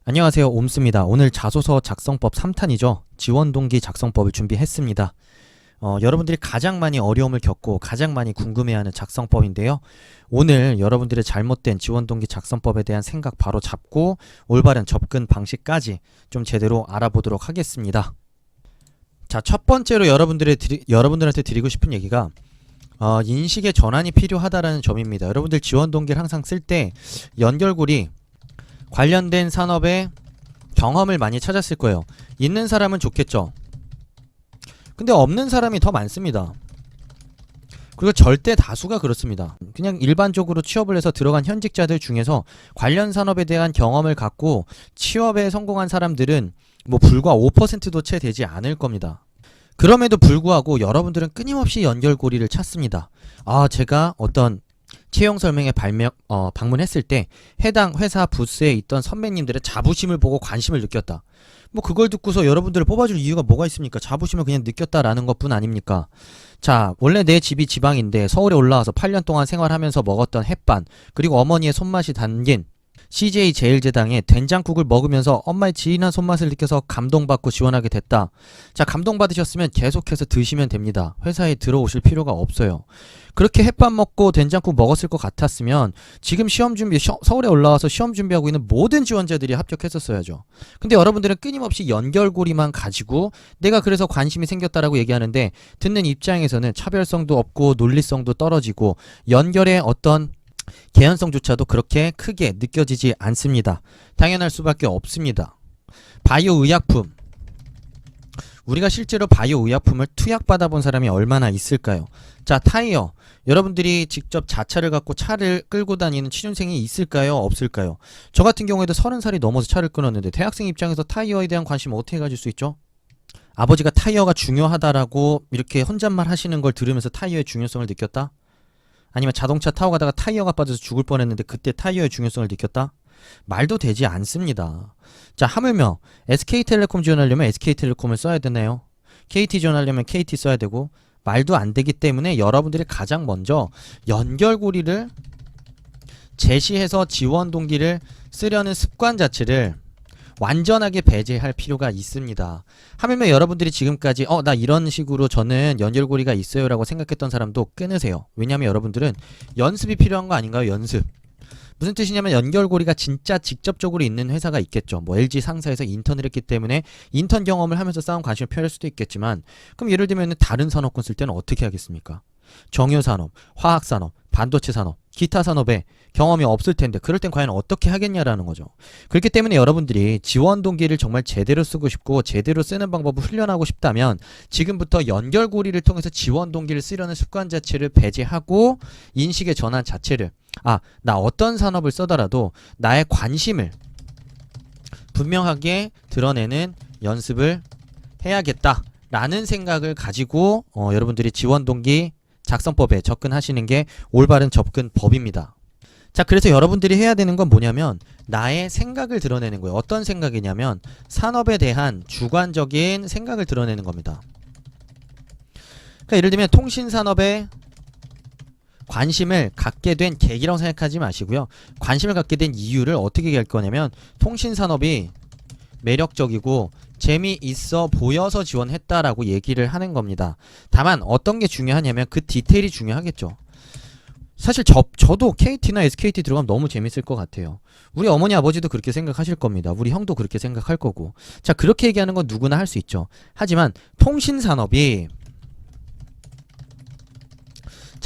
안녕하세요, 옴스입니다. 오늘 자소서 작성법 3탄이죠. 지원동기 작성법을 준비했습니다. 여러분들이 가장 많이 어려움을 겪고 가장 많이 궁금해하는 작성법인데요. 오늘 여러분들의 잘못된 지원동기 작성법에 대한 생각 바로 잡고 올바른 접근 방식까지 좀 제대로 알아보도록 하겠습니다. 자, 첫 번째로 여러분들한테 드리고 싶은 얘기가 인식의 전환이 필요하다라는 점입니다. 여러분들 지원동기를 항상 쓸 때 연결고리 관련된 산업의 경험을 많이 찾았을 거예요. 있는 사람은 좋겠죠. 근데 없는 사람이 더 많습니다. 그리고 절대 다수가 그렇습니다. 그냥 일반적으로 취업을 해서 들어간 현직자들 중에서 관련 산업에 대한 경험을 갖고 취업에 성공한 사람들은 불과 5%도 채 되지 않을 겁니다. 그럼에도 불구하고 여러분들은 끊임없이 연결고리를 찾습니다. 제가 어떤 채용 설명회 방문했을 때 해당 회사 부스에 있던 선배님들의 자부심을 보고 관심을 느꼈다. 그걸 듣고서 여러분들을 뽑아줄 이유가 뭐가 있습니까? 자부심을 그냥 느꼈다라는 것뿐 아닙니까? 자, 원래 내 집이 지방인데 서울에 올라와서 8년 동안 생활하면서 먹었던 햇반, 그리고 어머니의 손맛이 담긴 CJ 제일제당의 된장국을 먹으면서 엄마의 진한 손맛을 느껴서 감동받고 지원하게 됐다. 자, 감동받으셨으면 계속해서 드시면 됩니다. 회사에 들어오실 필요가 없어요. 그렇게 햇반 먹고 된장국 먹었을 것 같았으면 지금 서울에 올라와서 시험 준비하고 있는 모든 지원자들이 합격했었어야죠. 근데 여러분들은 끊임없이 연결고리만 가지고 내가 그래서 관심이 생겼다라고 얘기하는데 듣는 입장에서는 차별성도 없고 논리성도 떨어지고 연결의 어떤 개연성조차도 그렇게 크게 느껴지지 않습니다. 당연할 수밖에 없습니다. 바이오 의약품, 우리가 실제로 바이오 의약품을 투약받아 본 사람이 얼마나 있을까요? 자, 타이어, 여러분들이 직접 자차를 갖고 차를 끌고 다니는 취준생이 있을까요? 없을까요? 저 같은 경우에도 30살이 넘어서 차를 끊었는데 대학생 입장에서 타이어에 대한 관심을 어떻게 가질 수 있죠? 아버지가 타이어가 중요하다라고 이렇게 혼잣말 하시는 걸 들으면서 타이어의 중요성을 느꼈다? 아니면 자동차 타고 가다가 타이어가 빠져서 죽을 뻔했는데 그때 타이어의 중요성을 느꼈다? 말도 되지 않습니다. 자, 하물며 SK텔레콤 지원하려면 SK텔레콤을 써야 되나요? KT 지원하려면 KT 써야 되고 말도 안 되기 때문에 여러분들이 가장 먼저 연결고리를 제시해서 지원 동기를 쓰려는 습관 자체를 완전하게 배제할 필요가 있습니다. 하물며 여러분들이 지금까지 나 이런 식으로 저는 연결고리가 있어요 라고 생각했던 사람도 끊으세요. 왜냐하면 여러분들은 연습이 필요한 거 아닌가요? 연습. 무슨 뜻이냐면 연결고리가 진짜 직접적으로 있는 회사가 있겠죠. LG 상사에서 인턴을 했기 때문에 인턴 경험을 하면서 쌓은 관심을 표할 수도 있겠지만, 그럼 예를 들면 다른 산업군 쓸 때는 어떻게 하겠습니까? 정유산업, 화학산업, 반도체산업, 기타 산업에 경험이 없을 텐데 그럴 땐 과연 어떻게 하겠냐라는 거죠. 그렇기 때문에 여러분들이 지원 동기를 정말 제대로 쓰고 싶고 제대로 쓰는 방법을 훈련하고 싶다면 지금부터 연결고리를 통해서 지원 동기를 쓰려는 습관 자체를 배제하고 인식의 전환 자체를 나 어떤 산업을 써더라도 나의 관심을 분명하게 드러내는 연습을 해야겠다 라는 생각을 가지고 여러분들이 지원 동기 작성법에 접근하시는 게 올바른 접근법입니다. 자, 그래서 여러분들이 해야 되는 건 뭐냐면 나의 생각을 드러내는 거예요. 어떤 생각이냐면 산업에 대한 주관적인 생각을 드러내는 겁니다. 그러니까 예를 들면 통신산업에 관심을 갖게 된 계기라고 생각하지 마시고요. 관심을 갖게 된 이유를 어떻게 할 거냐면 통신산업이 매력적이고 재미있어 보여서 지원했다라고 얘기를 하는 겁니다. 다만 어떤 게 중요하냐면 그 디테일이 중요하겠죠. 사실 저도 KT나 SKT 들어가면 너무 재밌을 것 같아요. 우리 어머니 아버지도 그렇게 생각하실 겁니다. 우리 형도 그렇게 생각할 거고. 자, 그렇게 얘기하는 건 누구나 할 수 있죠. 하지만 통신산업이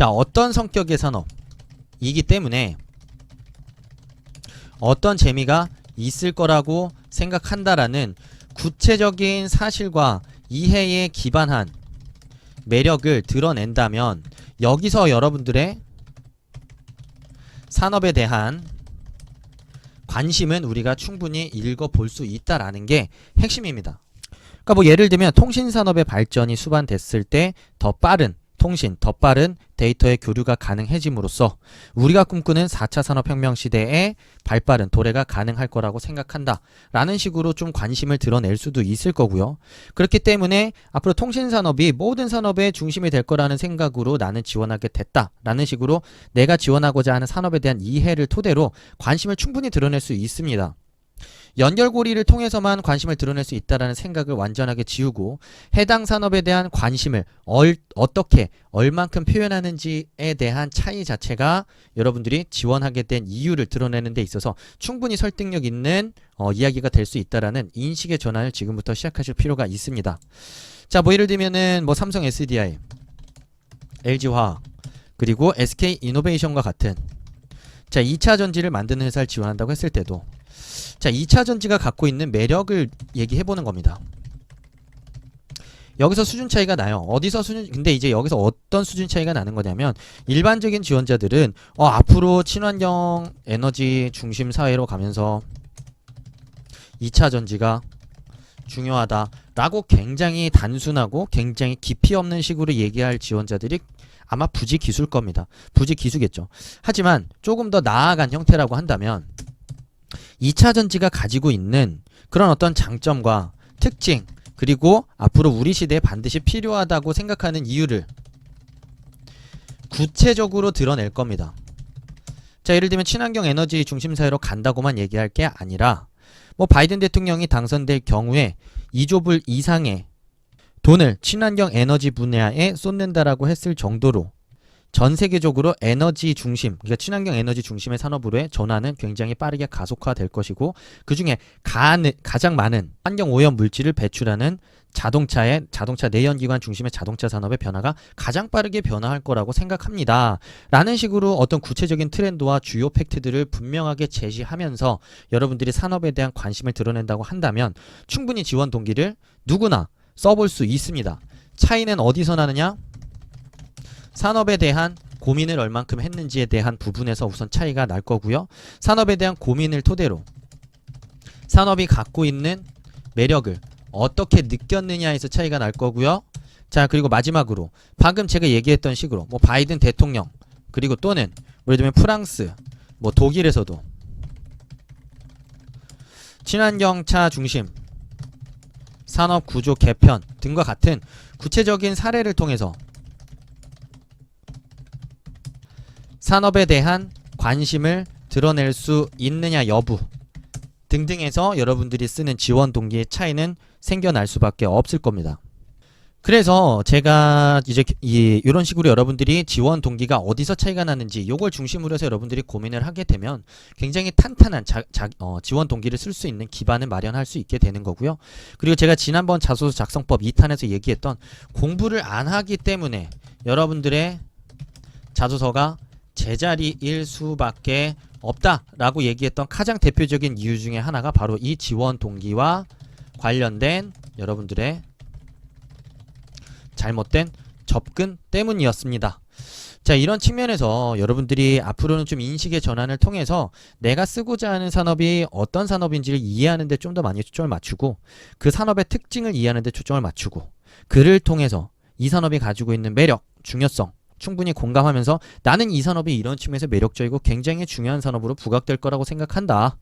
어떤 성격의 산업이기 때문에 어떤 재미가 있을 거라고 생각한다라는 구체적인 사실과 이해에 기반한 매력을 드러낸다면 여기서 여러분들의 산업에 대한 관심은 우리가 충분히 읽어볼 수 있다라는 게 핵심입니다. 그러니까 예를 들면 통신산업의 발전이 수반됐을 때 더 빠른 데이터의 교류가 가능해짐으로써 우리가 꿈꾸는 4차 산업혁명 시대에 발빠른 도래가 가능할 거라고 생각한다 라는 식으로 좀 관심을 드러낼 수도 있을 거고요. 그렇기 때문에 앞으로 통신산업이 모든 산업의 중심이 될 거라는 생각으로 나는 지원하게 됐다 라는 식으로 내가 지원하고자 하는 산업에 대한 이해를 토대로 관심을 충분히 드러낼 수 있습니다. 연결고리를 통해서만 관심을 드러낼 수 있다라는 생각을 완전하게 지우고 해당 산업에 대한 관심을 어떻게 얼만큼 표현하는지에 대한 차이 자체가 여러분들이 지원하게 된 이유를 드러내는 데 있어서 충분히 설득력 있는 이야기가 될 수 있다라는 인식의 전환을 지금부터 시작하실 필요가 있습니다. 자, 뭐 예를 들면은 뭐 삼성 SDI, LG화학, 그리고 SK이노베이션과 같은 자 2차 전지를 만드는 회사를 지원한다고 했을 때도 자 2차 전지가 갖고 있는 매력을 얘기해보는 겁니다. 여기서 수준 차이가 나요. 어디서 근데 이제 여기서 어떤 수준 차이가 나는 거냐면 일반적인 지원자들은 앞으로 친환경 에너지 중심 사회로 가면서 2차 전지가 중요하다라고 굉장히 단순하고 굉장히 깊이 없는 식으로 얘기할 지원자들이 아마 부지기수일 겁니다. 부지기수겠죠. 하지만 조금 더 나아간 형태라고 한다면 2차 전지가 가지고 있는 그런 어떤 장점과 특징, 그리고 앞으로 우리 시대에 반드시 필요하다고 생각하는 이유를 구체적으로 드러낼 겁니다. 자, 예를 들면 친환경 에너지 중심 사회로 간다고만 얘기할 게 아니라 뭐 바이든 대통령이 당선될 경우에 2조 불 이상의 돈을 친환경 에너지 분야에 쏟는다라고 했을 정도로 전 세계적으로 에너지 중심, 그러니까 친환경 에너지 중심의 산업으로의 전환은 굉장히 빠르게 가속화될 것이고 그 중에 가장 많은 환경 오염 물질을 배출하는 자동차 내연기관 중심의 자동차 산업의 변화가 가장 빠르게 변화할 거라고 생각합니다. 라는 식으로 어떤 구체적인 트렌드와 주요 팩트들을 분명하게 제시하면서 여러분들이 산업에 대한 관심을 드러낸다고 한다면 충분히 지원 동기를 누구나 써볼 수 있습니다. 차이는 어디서 나느냐? 산업에 대한 고민을 얼만큼 했는지에 대한 부분에서 우선 차이가 날 거고요. 산업에 대한 고민을 토대로 산업이 갖고 있는 매력을 어떻게 느꼈느냐에서 차이가 날 거고요. 자, 그리고 마지막으로 방금 제가 얘기했던 식으로 뭐 바이든 대통령 그리고 또는 예를 들면 프랑스, 뭐 독일에서도 친환경차 중심 산업 구조 개편 등과 같은 구체적인 사례를 통해서 산업에 대한 관심을 드러낼 수 있느냐 여부 등등에서 여러분들이 쓰는 지원 동기의 차이는 생겨날 수밖에 없을 겁니다. 그래서 제가 이제 이런 식으로 여러분들이 지원 동기가 어디서 차이가 나는지 요걸 중심으로 해서 여러분들이 고민을 하게 되면 굉장히 탄탄한 지원 동기를 쓸 수 있는 기반을 마련할 수 있게 되는 거고요. 그리고 제가 지난번 자소서 작성법 2탄에서 얘기했던 공부를 안 하기 때문에 여러분들의 자소서가 제자리일 수밖에 없다라고 얘기했던 가장 대표적인 이유 중에 하나가 바로 이 지원 동기와 관련된 여러분들의 잘못된 접근 때문이었습니다. 자, 이런 측면에서 여러분들이 앞으로는 좀 인식의 전환을 통해서 내가 쓰고자 하는 산업이 어떤 산업인지를 이해하는 데 좀 더 많이 초점을 맞추고 그 산업의 특징을 이해하는 데 초점을 맞추고 그를 통해서 이 산업이 가지고 있는 매력, 중요성 충분히 공감하면서 나는 이 산업이 이런 측면에서 매력적이고 굉장히 중요한 산업으로 부각될 거라고 생각한다.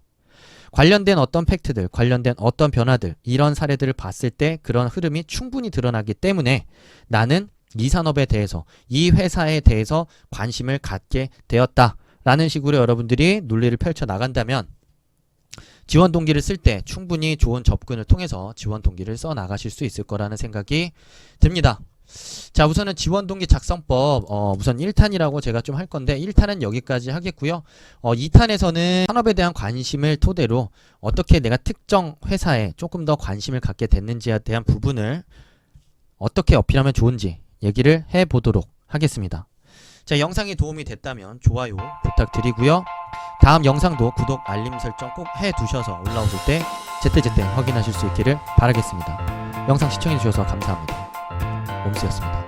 관련된 어떤 팩트들, 관련된 어떤 변화들, 이런 사례들을 봤을 때 그런 흐름이 충분히 드러나기 때문에 나는 이 산업에 대해서, 이 회사에 대해서 관심을 갖게 되었다라는 식으로 여러분들이 논리를 펼쳐 나간다면 지원 동기를 쓸 때 충분히 좋은 접근을 통해서 지원 동기를 써 나가실 수 있을 거라는 생각이 듭니다. 자, 우선은 지원 동기 작성법 우선 1탄이라고 제가 좀 할 건데 1탄은 여기까지 하겠고요. 2탄에서는 산업에 대한 관심을 토대로 어떻게 내가 특정 회사에 조금 더 관심을 갖게 됐는지에 대한 부분을 어떻게 어필하면 좋은지 얘기를 해보도록 하겠습니다. 자, 영상이 도움이 됐다면 좋아요 부탁드리고요. 다음 영상도 구독, 알림 설정 꼭 해두셔서 올라오실 때 제때제때 확인하실 수 있기를 바라겠습니다. 영상 시청해주셔서 감사합니다. 옴스였습니다.